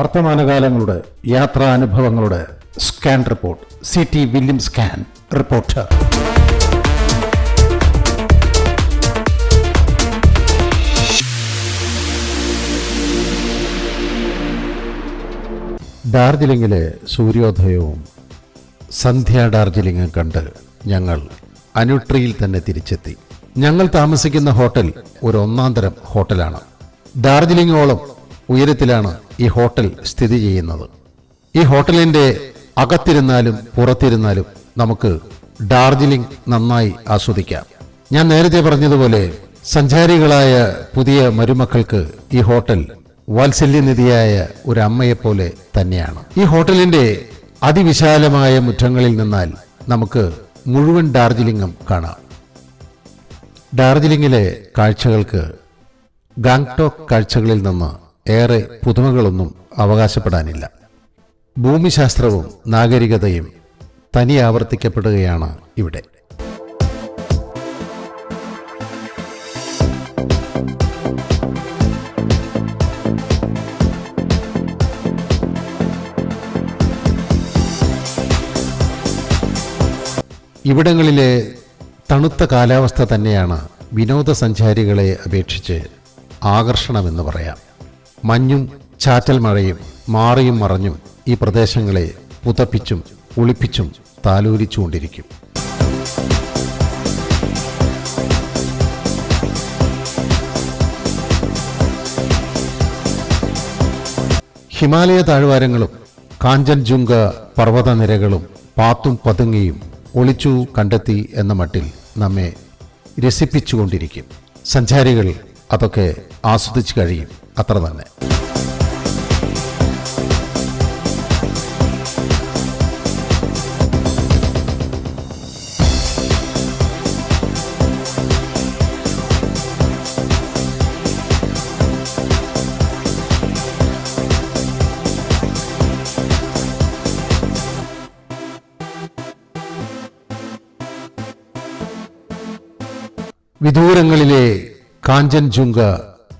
വർത്തമാനകാലങ്ങളുടെ യാത്രാനുഭവങ്ങളുടെ scan report. CT William scan reporter. ഡാർജിലിംഗിലെ സൂര്യോദയവും സന്ധ്യ ഡാർജിലിംഗും കണ്ട് ഞങ്ങൾ അനുട്രിയിൽ തന്നെ തിരിച്ചെത്തി. ഞങ്ങൾ താമസിക്കുന്ന ഹോട്ടൽ ഒരു ഒന്നാന്തരം ഹോട്ടലാണ്. ഡാർജിലിംഗോളം ഉയരത്തിലാണ് ഈ ഹോട്ടൽ സ്ഥിതി ചെയ്യുന്നത്. ഈ ഹോട്ടലിൻ്റെ അകത്തിരുന്നാലും പുറത്തിരുന്നാലും നമുക്ക് ഡാർജിലിംഗ് നന്നായി ആസ്വദിക്കാം. ഞാൻ നേരത്തെ പറഞ്ഞതുപോലെ സഞ്ചാരികളായ പുതിയ മരുമക്കൾക്ക് ഈ ഹോട്ടൽ വാത്സല്യനിധിയായ ഒരു അമ്മയെപ്പോലെ തന്നെയാണ്. ഈ ഹോട്ടലിൻ്റെ അതിവിശാലമായ മുറ്റങ്ങളിൽ നിന്നാൽ നമുക്ക് മുഴുവൻ ഡാർജിലിംഗും കാണാം. ഡാർജിലിംഗിലെ കാഴ്ചകൾക്ക് ഗാങ്ടോക്ക് കാഴ്ചകളിൽ നിന്ന് ഏറെ പുതുമകളൊന്നും അവകാശപ്പെടാനില്ല. ഭൂമിശാസ്ത്രവും നാഗരികതയും തനി ആവർത്തിക്കപ്പെടുകയാണ് ഇവിടെ. ഇവിടങ്ങളിലെ തണുത്ത കാലാവസ്ഥ തന്നെയാണ് വിനോദസഞ്ചാരികളെ അപേക്ഷിച്ച് ആകർഷണമെന്ന് പറയാം. മഞ്ഞും ചാറ്റൽ മഴയും മാറിയും മറഞ്ഞും ഈ പ്രദേശങ്ങളെ പുതപ്പിച്ചും ഒളിപ്പിച്ചും താലോലിച്ചുകൊണ്ടിരിക്കും. ഹിമാലയ താഴ്വാരങ്ങളും കാഞ്ചൻജുംഗ പർവ്വതനിരകളും പാത്തും പതുങ്ങിയും ഒളിച്ചു കണ്ടെത്തി എന്ന മട്ടിൽ നമ്മെ രസിപ്പിച്ചുകൊണ്ടിരിക്കും. സഞ്ചാരികൾ അതൊക്കെ ആസ്വദിച്ചു കഴിയും, അത്ര തന്നെ. വിദൂരങ്ങളിലെ കാഞ്ചൻജുംഗ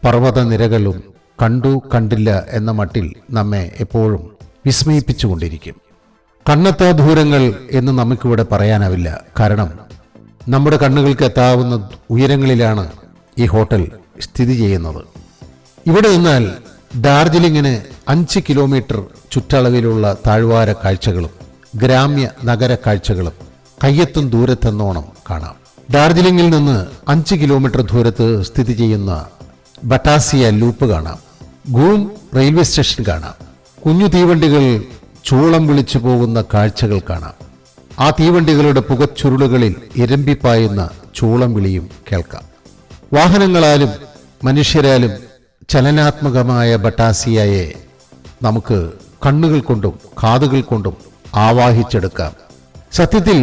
പർവ്വതനിരകളും കണ്ടു കണ്ടില്ല എന്ന മട്ടിൽ നമ്മെ എപ്പോഴും വിസ്മയിപ്പിച്ചുകൊണ്ടിരിക്കും. കണ്ണെത്താ ദൂരങ്ങൾ എന്ന് നമുക്കിവിടെ പറയാനാവില്ല. കാരണം നമ്മുടെ കണ്ണുകൾക്ക് എത്താവുന്ന ഉയരങ്ങളിലാണ് ഈ ഹോട്ടൽ സ്ഥിതി ചെയ്യുന്നത്. ഇവിടെ നിന്നാൽ ഡാർജിലിംഗിന് 5 കിലോമീറ്റർ ചുറ്റളവിലുള്ള താഴ്വാര കാഴ്ചകളും ഗ്രാമ്യ നഗര കാഴ്ചകളും കയ്യെത്തും ദൂരത്തെന്നോണം കാണാം. ഡാർജിലിംഗിൽ നിന്ന് 5 കിലോമീറ്റർ ദൂരത്ത് സ്ഥിതി ചെയ്യുന്ന ബട്ടാസിയ ലൂപ്പ് കാണാം. ഗൂം റെയിൽവേ സ്റ്റേഷൻ കാണാം. കുഞ്ഞു തീവണ്ടികൾ ചൂളം വിളിച്ചു പോകുന്ന കാഴ്ചകൾ കാണാം. ആ തീവണ്ടികളുടെ പുകച്ചുരുളുകളിൽ ഇരമ്പിപ്പായുന്ന ചൂളം വിളിയും കേൾക്കാം. വാഹനങ്ങളാലും മനുഷ്യരാലും ചലനാത്മകമായ ബട്ടാസിയയെ നമുക്ക് കണ്ണുകൾ കൊണ്ടും കാതുകൾ കൊണ്ടും ആവാഹിച്ചെടുക്കാം. സത്യത്തിൽ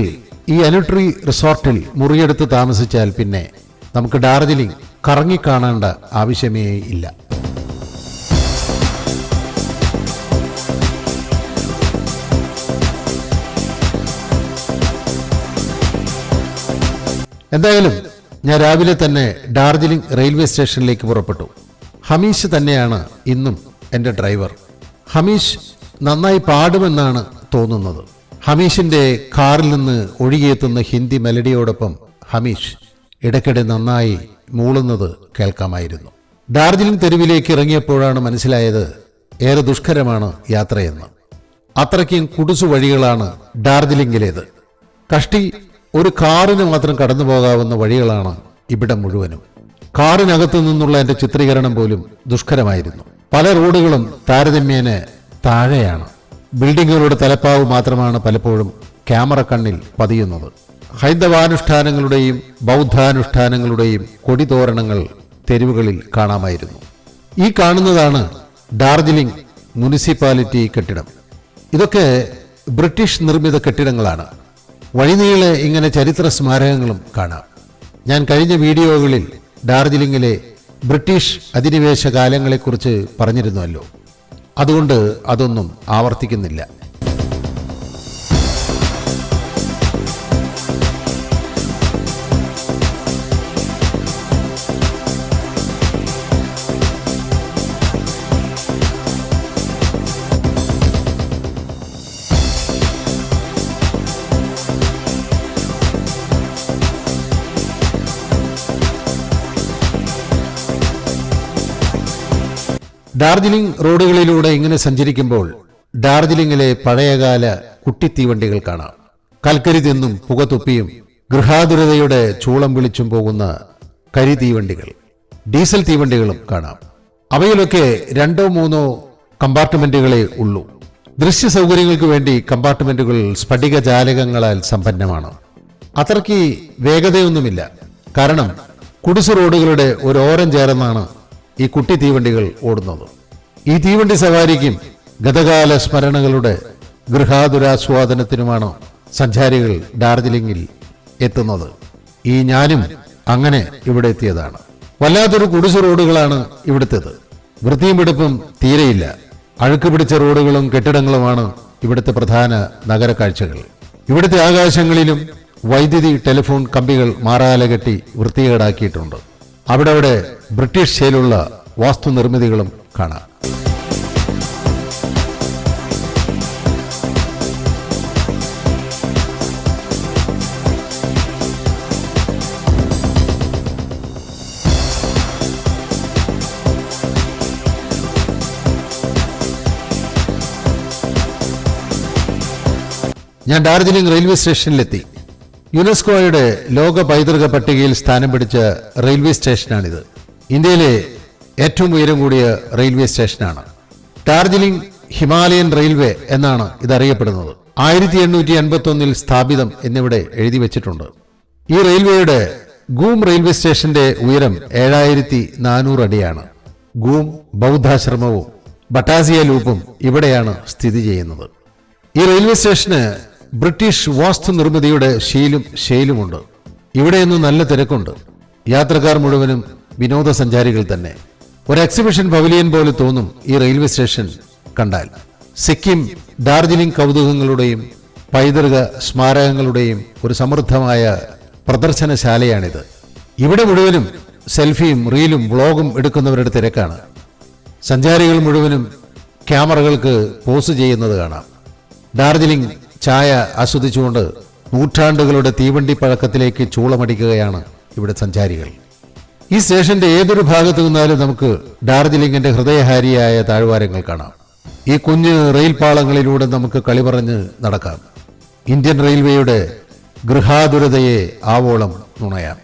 ഈ അനുട്രി റിസോർട്ടിൽ മുറിയെടുത്ത് താമസിച്ചാൽ പിന്നെ നമുക്ക് ഡാർജിലിംഗ് കറങ്ങിക്കാണേണ്ട ആവശ്യമേ ഇല്ല. എന്തായാലും ഞാൻ രാവിലെ തന്നെ ഡാർജിലിംഗ് റെയിൽവേ സ്റ്റേഷനിലേക്ക് പുറപ്പെട്ടു. ഹമീഷ് തന്നെയാണ് ഇന്നും എൻ്റെ ഡ്രൈവർ. ഹമീഷ് നന്നായി പാടുമെന്നാണ് തോന്നുന്നത്. ഹമീഷിൻ്റെ കാറിൽ നിന്ന് ഒഴുകിയെത്തുന്ന ഹിന്ദി മെലഡിയോടൊപ്പം ഹമീഷ് ഇടയ്ക്കിടെ നന്നായി മൂളുന്നത് കേൾക്കാമായിരുന്നു. ഡാർജിലിംഗ് തെരുവിലേക്ക് ഇറങ്ങിയപ്പോഴാണ് മനസ്സിലായത് ഏറെ ദുഷ്കരമാണ് യാത്രയെന്ന്. അത്രയ്ക്കും കുടുസു വഴികളാണ് ഡാർജിലിംഗിലേത്. കഷ്ടി ഒരു കാറിന് മാത്രം കടന്നു പോകാവുന്ന വഴികളാണ് ഇവിടെ മുഴുവനും. കാറിനകത്തു നിന്നുള്ള എൻ്റെ ചിത്രീകരണം പോലും ദുഷ്കരമായിരുന്നു. പല റോഡുകളും താരതമ്യേന താഴെയാണ്. ബിൽഡിങ്ങുകളുടെ തലപ്പാവ് മാത്രമാണ് പലപ്പോഴും ക്യാമറ കണ്ണിൽ പതിയുന്നത്. ഹൈന്ദവാനുഷ്ഠാനങ്ങളുടെയും ബൗദ്ധാനുഷ്ഠാനങ്ങളുടെയും കൊടിതോരണങ്ങൾ തെരുവുകളിൽ കാണാമായിരുന്നു. ഈ കാണുന്നതാണ് ഡാർജിലിംഗ് മുനിസിപ്പാലിറ്റി കെട്ടിടം. ഇതൊക്കെ ബ്രിട്ടീഷ് നിർമ്മിത കെട്ടിടങ്ങളാണ്. വഴിനീളെ ഇങ്ങനെ ചരിത്ര സ്മാരകങ്ങളും കാണാം. ഞാൻ കഴിഞ്ഞ വീഡിയോകളിൽ ഡാർജിലിംഗിലെ ബ്രിട്ടീഷ് അധിനിവേശ കാലങ്ങളെക്കുറിച്ച് പറഞ്ഞിരുന്നുവല്ലോ. അതുകൊണ്ട് അതൊന്നും ആവർത്തിക്കുന്നില്ല. ഡാർജിലിംഗ് റോഡുകളിലൂടെ ഇങ്ങനെ സഞ്ചരിക്കുമ്പോൾ ഡാർജിലിംഗിലെ പഴയകാല കുട്ടിത്തീവണ്ടികൾ കാണാം. കൽക്കരി തിന്നും പുകതുപ്പിയും ഗൃഹാതുരതയുടെ ചൂളം വിളിച്ചും പോകുന്ന കരിതീവണ്ടികൾ, ഡീസൽ തീവണ്ടികളും കാണാം. അവയിലൊക്കെ 2-3 കമ്പാർട്ട്മെന്റുകളേ ഉള്ളൂ. ദൃശ്യ സൗകര്യങ്ങൾക്ക് വേണ്ടി കമ്പാർട്ട്മെന്റുകൾ സ്ഫടിക ജാലകങ്ങളാൽ സമ്പന്നമാണ്. അത്രയ്ക്ക് വേഗതയൊന്നുമില്ല. കാരണം കുടിസു റോഡുകളുടെ ഒരോരം ചേർന്നാണ് ഈ കുട്ടി തീവണ്ടികൾ ഓടുന്നത്. ഈ തീവണ്ടി സവാരിക്കും ഗതകാല സ്മരണകളുടെ ഗൃഹാതുരാസ്വാദനത്തിനുമാണ് സഞ്ചാരികൾ ഡാർജിലിംഗിൽ എത്തുന്നത്. ഈ ഞാനും അങ്ങനെ ഇവിടെ എത്തിയതാണ്. വല്ലാത്തൊരു കുടിസു റോഡുകളാണ് ഇവിടുത്തേത്. വൃത്തിയും വെടുപ്പും തീരെയില്ല. അഴുക്ക് പിടിച്ച റോഡുകളും കെട്ടിടങ്ങളുമാണ് ഇവിടുത്തെ പ്രധാന നഗര കാഴ്ചകൾ. ഇവിടുത്തെ ആകാശങ്ങളിലും വൈദ്യുതി ടെലിഫോൺ കമ്പികൾ മാറാല കെട്ടി വൃത്തികേടാക്കിയിട്ടുണ്ട്. അവിടെ ബ്രിട്ടീഷ് ശൈലിയുള്ള വാസ്തുനിർമ്മിതികളും കാണാം. ഞാൻ ഡാർജിലിംഗ് റെയിൽവേ സ്റ്റേഷനിലെത്തി. യുനെസ്കോയുടെ ലോക പൈതൃക പട്ടികയിൽ സ്ഥാനം പിടിച്ച റെയിൽവേ സ്റ്റേഷനാണിത്. ഇന്ത്യയിലെ ഏറ്റവും ഉയരം കൂടിയ റെയിൽവേ സ്റ്റേഷനാണ്. ഡാർജിലിംഗ് ഹിമാലയൻ റെയിൽവേ എന്നാണ് ഇതറിയപ്പെടുന്നത്. 1851 സ്ഥാപിതം എന്നിവിടെ എഴുതി വച്ചിട്ടുണ്ട്. ഈ റെയിൽവേയുടെ ഗൂം റെയിൽവേ സ്റ്റേഷന്റെ ഉയരം 7400 അടിയാണ്. ഗൂം ബൗദ്ധാശ്രമവും ബട്ടാസിയ ലൂപ്പും ഇവിടെയാണ് സ്ഥിതി ചെയ്യുന്നത്. ഈ റെയിൽവേ സ്റ്റേഷന് ബ്രിട്ടീഷ് വാസ്തുനിർമ്മിതിയുടെ ശൈലുമുണ്ട്. ഇവിടെയൊന്നും നല്ല തിരക്കുണ്ട്. യാത്രക്കാർ മുഴുവനും വിനോദസഞ്ചാരികൾ തന്നെ. ഒരു എക്സിബിഷൻ പവലിയൻ പോലെ തോന്നും ഈ റെയിൽവേ സ്റ്റേഷൻ കണ്ടാൽ. സിക്കിം ഡാർജിലിംഗ് കൗതുകങ്ങളുടെയും പൈതൃക സ്മാരകങ്ങളുടെയും ഒരു സമൃദ്ധമായ പ്രദർശനശാലയാണിത്. ഇവിടെ മുഴുവനും സെൽഫിയും റീലും വ്ളോഗും എടുക്കുന്നവരുടെ തിരക്കാണ്. സഞ്ചാരികൾ മുഴുവനും ക്യാമറകൾക്ക് പോസ് ചെയ്യുന്നത് കാണാം. ഡാർജിലിംഗ് ചായ ആസ്വദിച്ചുകൊണ്ട് നൂറ്റാണ്ടുകളുടെ തീവണ്ടി പഴക്കത്തിലേക്ക് ചൂളമടിക്കുകയാണ് ഇവിടെ സഞ്ചാരികൾ. ഈ സ്റ്റേഷന്റെ ഏതൊരു ഭാഗത്തു നിന്നാലും നമുക്ക് ഡാർജിലിംഗിന്റെ ഹൃദയഹാരിയായ താഴ്വാരങ്ങൾ കാണാം. ഈ കുഞ്ഞ് റെയിൽ പാളങ്ങളിലൂടെ നമുക്ക് കളി പറഞ്ഞ് നടക്കാം. ഇന്ത്യൻ റെയിൽവേയുടെ ഗൃഹാതുരതയെ ആവോളം നുണയാം.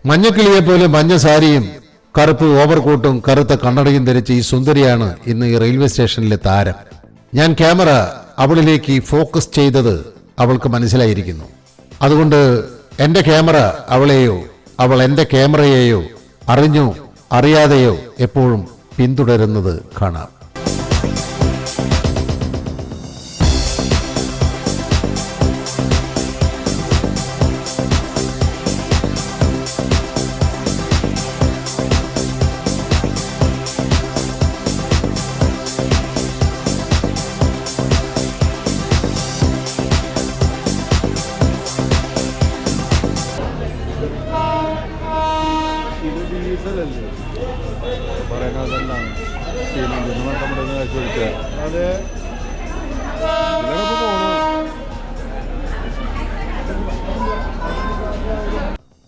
മഞ്ഞക്കിളിയെ പോലെ മഞ്ഞ സാരിയും കറുപ്പ് ഓവർകോട്ടും കറുത്ത കണ്ണടയും ധരിച്ച് ഈ സുന്ദരിയാണ് ഇന്ന് ഈ റെയിൽവേ സ്റ്റേഷനിലെ താരം. ഞാൻ ക്യാമറ അവളിലേക്ക് ഫോക്കസ് ചെയ്തത് അവൾക്ക് മനസ്സിലായിരിക്കുന്നു. അതുകൊണ്ട് എൻ്റെ ക്യാമറ അവളെയോ അവൾ എൻ്റെ ക്യാമറയെയോ അറിഞ്ഞോ അറിയാതെയോ എപ്പോഴും പിന്തുടരുന്നത് കാണാം.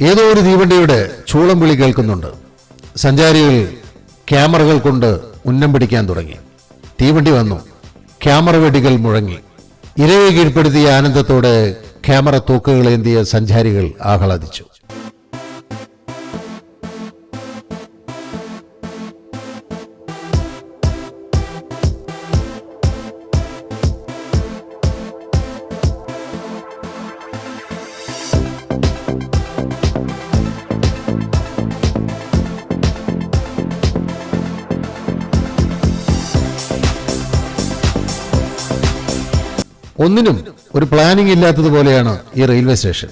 ഏതോ ഒരു തീവണ്ടിയുടെ ചൂളം വിളി കേൾക്കുന്നുണ്ട്. സഞ്ചാരികൾ ക്യാമറകൾ കൊണ്ട് ഉന്നം പിടിക്കാൻ തുടങ്ങി. തീവണ്ടി വന്നു. ക്യാമറ വെടികൾ മുഴങ്ങി. ഇരയെ കീഴ്പ്പെടുത്തിയ ആനന്ദത്തോടെ ക്യാമറ തോക്കുകളേന്തിയ സഞ്ചാരികൾ ആഹ്ലാദിച്ചു. ഒന്നിനും ഒരു പ്ലാനിംഗ് ഇല്ലാത്തതുപോലെയാണ് ഈ റെയിൽവേ സ്റ്റേഷൻ.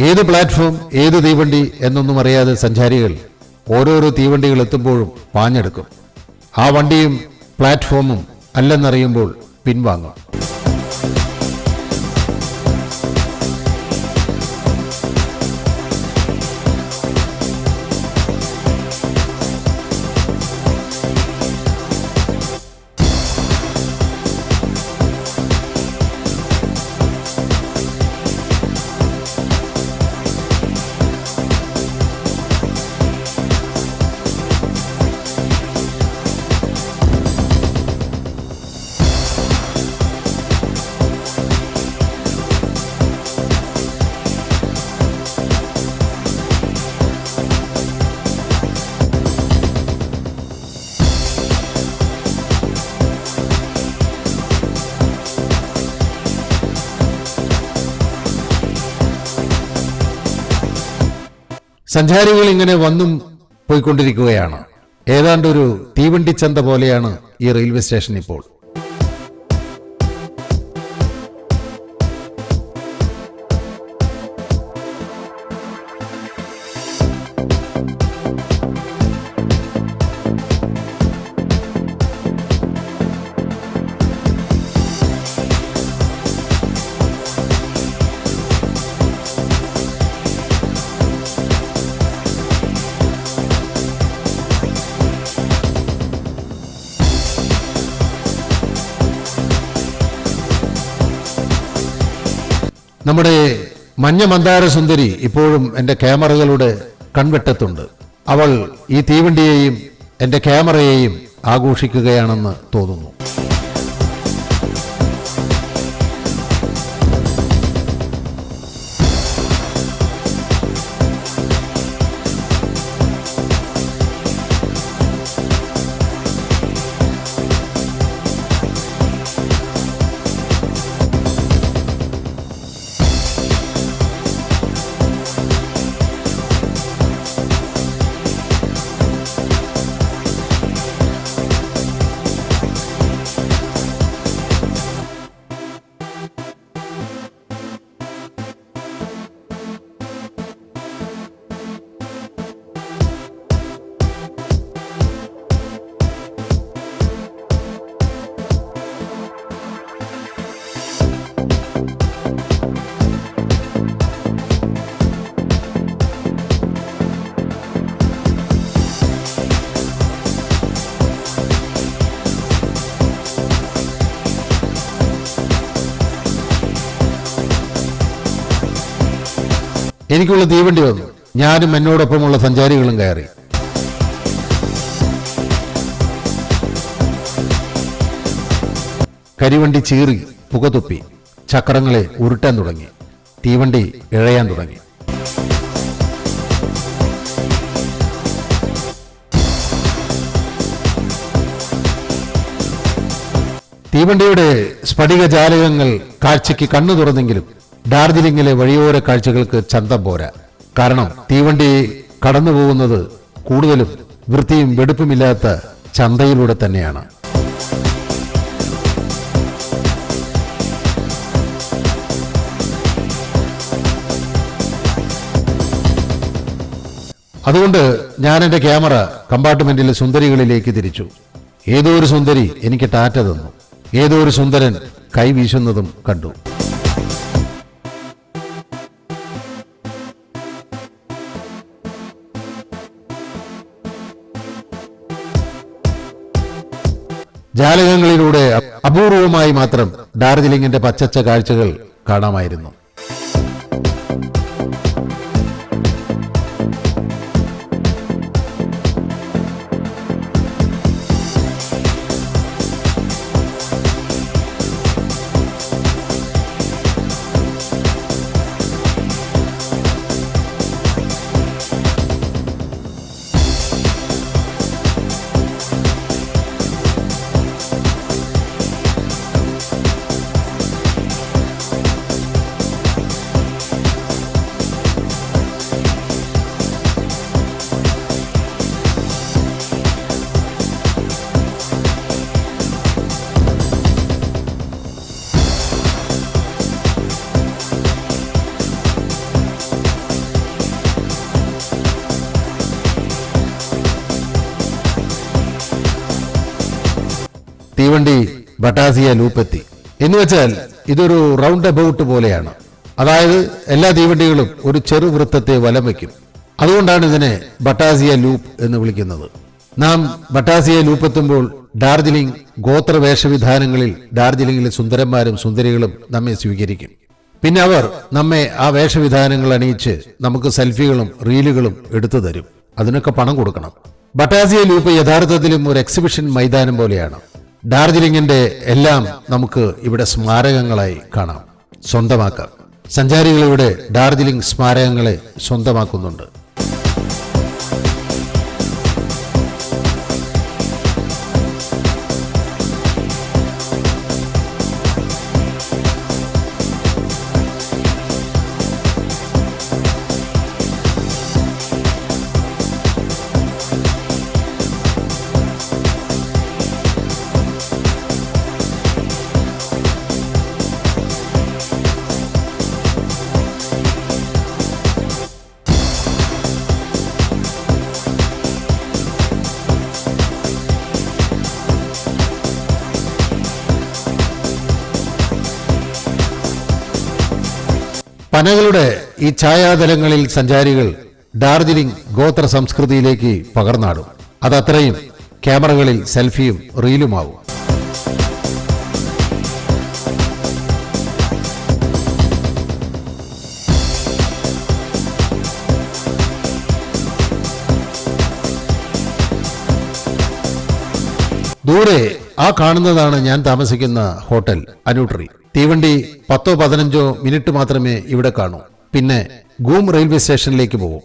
ഏത് പ്ലാറ്റ്ഫോം, ഏത് തീവണ്ടി എന്നൊന്നും അറിയാതെ സഞ്ചാരികൾ ഓരോരോ തീവണ്ടികൾ എത്തുമ്പോഴും പാഞ്ഞെടുക്കും. ആ വണ്ടിയും പ്ലാറ്റ്ഫോമും അല്ലെന്നറിയുമ്പോൾ പിൻവാങ്ങും. സഞ്ചാരികൾ ഇങ്ങനെ വന്നും പോയിക്കൊണ്ടിരിക്കുകയാണ്. ഏതാണ്ടൊരു തീവണ്ടി ചന്ത പോലെയാണ് ഈ റെയിൽവേ സ്റ്റേഷൻ ഇപ്പോൾ. നമ്മുടെ മഞ്ഞ മന്ദാര സുന്ദരി ഇപ്പോഴും എൻ്റെ ക്യാമറകളുടെ കൺവെട്ടത്തുണ്ട്. അവൾ ഈ തീവണ്ടിയെയും എൻ്റെ ക്യാമറയെയും ആഘോഷിക്കുകയാണെന്ന് തോന്നുന്നു. എനിക്കുള്ള തീവണ്ടി വന്നു. ഞാനും എന്നോടൊപ്പമുള്ള സഞ്ചാരികളും കയറി. കരിവണ്ടി ചീറി പുകതുപ്പി ചക്രങ്ങളെ ഉരുട്ടാൻ തുടങ്ങി. തീവണ്ടി ഇഴയാൻ തുടങ്ങി. തീവണ്ടിയുടെ സ്ഫടിക ജാലകങ്ങൾ കാഴ്ചയ്ക്ക് കണ്ണു തുറന്നെങ്കിലും ഡാർജിലിംഗിലെ വഴിയോര കാഴ്ചകൾക്ക് ചന്തം പോരാ. കാരണം തീവണ്ടി കടന്നു പോകുന്നത് കൂടുതലും വൃത്തിയും വെടുപ്പുമില്ലാത്ത ചന്തയിലൂടെ തന്നെയാണ്. അതുകൊണ്ട് ഞാൻ എൻ്റെ ക്യാമറ കമ്പാർട്ട്മെന്റിലെ സുന്ദരികളിലേക്ക് തിരിച്ചു. ഏതോ ഒരു സുന്ദരി എനിക്ക് ടാറ്റ തന്നു. ഏതോ ഒരു സുന്ദരൻ കൈ വീശുന്നതും കണ്ടു. ജാലകങ്ങളിലൂടെ അപൂർവമായി മാത്രം ഡാർജിലിംഗിന്റെ പച്ചച്ച കാഴ്ചകൾ കാണാമായിരുന്നു. തീവണ്ടി ബട്ടാസിയ ലൂപ്പെത്തി. എന്നുവെച്ചാൽ ഇതൊരു റൗണ്ട് അബൌട്ട് പോലെയാണ്. അതായത് എല്ലാ തീവണ്ടികളും ഒരു ചെറുവൃത്തത്തെ വലം വയ്ക്കും. അതുകൊണ്ടാണ് ഇതിനെ ബട്ടാസിയ ലൂപ്പ് എന്ന് വിളിക്കുന്നത്. നാം ബട്ടാസിയ ലൂപ്പെത്തുമ്പോൾ ഡാർജിലിംഗ് ഗോത്ര വേഷവിധാനങ്ങളിൽ ഡാർജിലിംഗിലെ സുന്ദരന്മാരും സുന്ദരികളും നമ്മെ സ്വീകരിക്കും. പിന്നെ അവർ നമ്മെ ആ വേഷവിധാനങ്ങൾ അണിയിച്ച് നമുക്ക് സെൽഫികളും റീലുകളും എടുത്തു തരും. അതിനൊക്കെ പണം കൊടുക്കണം. ബട്ടാസിയ ലൂപ്പ് യഥാർത്ഥത്തിലും ഒരു എക്സിബിഷൻ മൈതാനം പോലെയാണ്. ഡാർജിലിംഗിന്റെ എല്ലാം നമുക്ക് ഇവിടെ സ്മാരകങ്ങളായി കാണാം, സ്വന്തമാക്കാം. സഞ്ചാരികൾ ഇവിടെ ഡാർജിലിംഗ് സ്മാരകങ്ങളെ സ്വന്തമാക്കുന്നുണ്ട്. പനകളുടെ ഈ ഛായാതലങ്ങളിൽ സഞ്ചാരികൾ ഡാർജിലിംഗ് ഗോത്ര സംസ്കൃതിയിലേക്ക് പകർന്നാടും. അതത്രയും ക്യാമറകളിൽ സെൽഫിയും റീലുമാവും. ദൂരെ ആ കാണുന്നതാണ് ഞാൻ താമസിക്കുന്ന ഹോട്ടൽ അനൂട്രി. തീവണ്ടി 10-15 മിനിറ്റ് മാത്രമേ ഇവിടെ കാണൂ. പിന്നെ ഗൂം റെയിൽവേ സ്റ്റേഷനിലേക്ക് പോകും.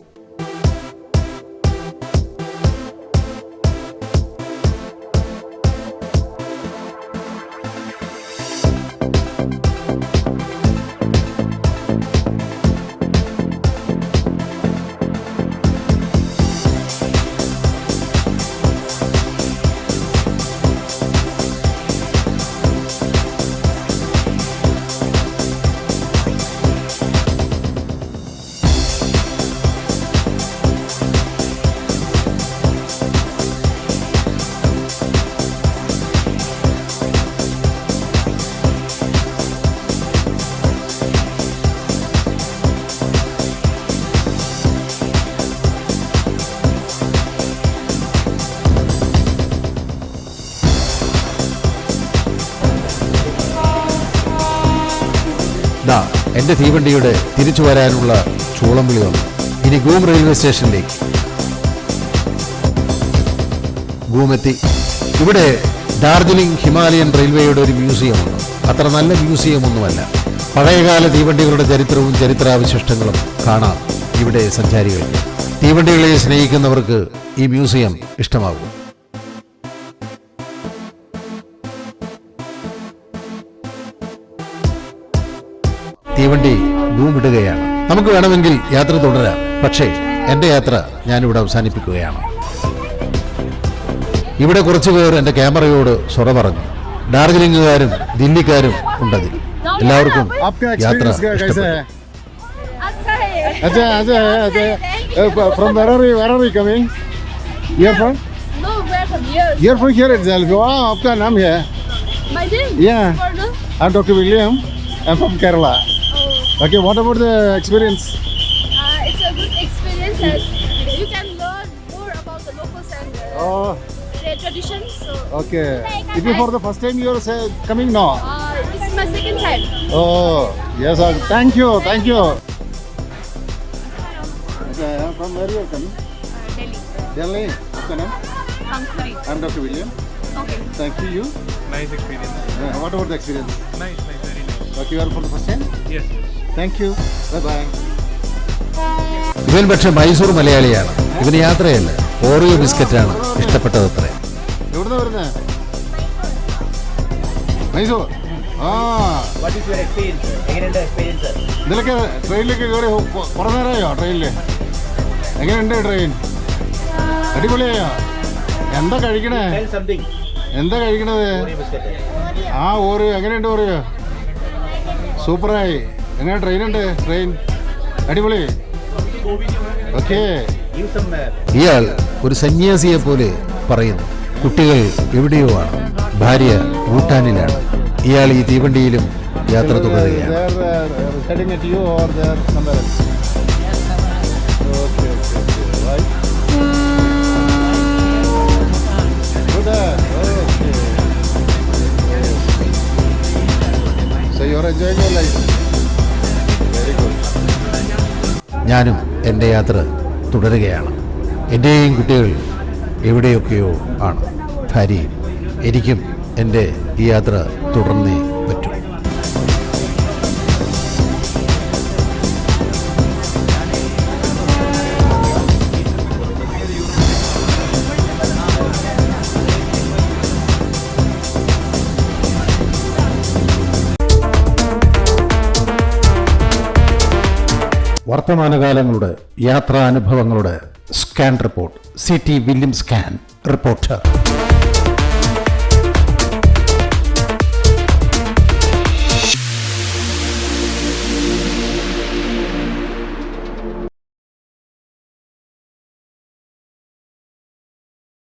എന്റെ തീവണ്ടിയുടെ തിരിച്ചു വരാനുള്ള ചൂളം വിളി വന്നു. ഇനി ഗൂം റെയിൽവേ സ്റ്റേഷനിലേക്ക്. ഗൂമെത്തി. ഇവിടെ ഡാർജിലിംഗ് ഹിമാലയൻ റെയിൽവേയുടെ ഒരു മ്യൂസിയമുണ്ട്. അത്ര നല്ല മ്യൂസിയം ഒന്നുമല്ല. പഴയകാല തീവണ്ടികളുടെ ചരിത്രവും ചരിത്രാവശിഷ്ടങ്ങളും കാണാം ഇവിടെ സഞ്ചാരികൾക്ക്. തീവണ്ടികളെ സ്നേഹിക്കുന്നവർക്ക് ഈ മ്യൂസിയം ഇഷ്ടമാകും. തീവണ്ടി ഗൂം വിടുകയാണ്. നമുക്ക് വേണമെങ്കിൽ യാത്ര തുടരാം. പക്ഷേ എന്റെ യാത്ര ഞാനിവിടെ അവസാനിപ്പിക്കുകയാണ്. ഇവിടെ കുറച്ചു പേർ എൻ്റെ ക്യാമറയോട് സ്വറ പറഞ്ഞു. ഡാർജിലിംഗുകാരും ദില്ലിക്കാരും ഉണ്ടതിൽ. എല്ലാവർക്കും आपका യാത്ര एक्सपीरियंस कैसा ഇഷ്ടപ്പെട്ടു. है? अच्छा है अच्छा from where are you coming? You're from? No, we're from here. You're from here itself. Wow, आपका नाम है? My name? Yeah. Pardon? I'm Dr. William. I'm from Kerala. Oh, Okay, what about the experience? it's a good experience and you can learn more about the locals and Oh, their traditions. So, okay. Is it for the first time you're coming now? this is my second time. Oh, yes. Thank you. Okay, from where you're coming? Delhi. Delhi. आपका नाम? Angkuri. I'm Dr. William. Okay. Thank you. Nice experience. What about the experience? Nice, very nice. Okay, you are for the first time? Yes. Thank you. Bye-bye. ഇവൻ പക്ഷെ മൈസൂർ മലയാളിയാണ്. ഇവന് യാത്രയല്ല, Oreo ബിസ്ക്കറ്റാണ് ഇഷ്ടപ്പെട്ടതത്രേ. എവിടുന്നാ വരുന്നത്? മൈസൂർ. ആ What is your experience? എങ്ങനെയുണ്ട് experience? ഇതിലൊക്കെ ട്രെയിനിലേക്ക് കയറി കുറേ നേരമായോ ട്രെയിനിൽ? എങ്ങനെയുണ്ട് ട്രെയിൻ? അടിപൊളിയായോ? എന്താ കഴിക്കണേ? Tell something. എന്താ കഴിക്കണത്? ബിസ്ക്കറ്റ്. ആ ഓറിയോ എങ്ങനെയുണ്ട് ഓറിയോ? സൂപ്പറായി. എങ്ങനെ ട്രെയിനുണ്ട്? ട്രെയിൻ അടിപൊളി. ഓക്കെ. Give some ഇയാൾ ഒരു സന്യാസിയെ പോലെ പറയുന്നു. കുട്ടികൾ എവിടെയോ ആണ്, ഭാര്യ ഭൂട്ടാനിലാണ്. ഇയാൾ ഈ തീവണ്ടിയിലും യാത്ര തുടരുകയാണ്. heading at you or they're somewhere else? Okay. Right. Good. Okay. So you're enjoying your life. Very good. ഞാനും എൻ്റെ യാത്ര തുടരുകയാണ്. എൻ്റെയും കുട്ടികൾ എവിടെയൊക്കെയോ ആണ്, ഭാര്യയും. എനിക്കും എൻ്റെ ഈ യാത്ര തുടർന്നേ പറ്റൂ. വർത്തമാനകാലങ്ങളുടെ യാത്രാനുഭവങ്ങളുടെ scan report. CT William scan reporter.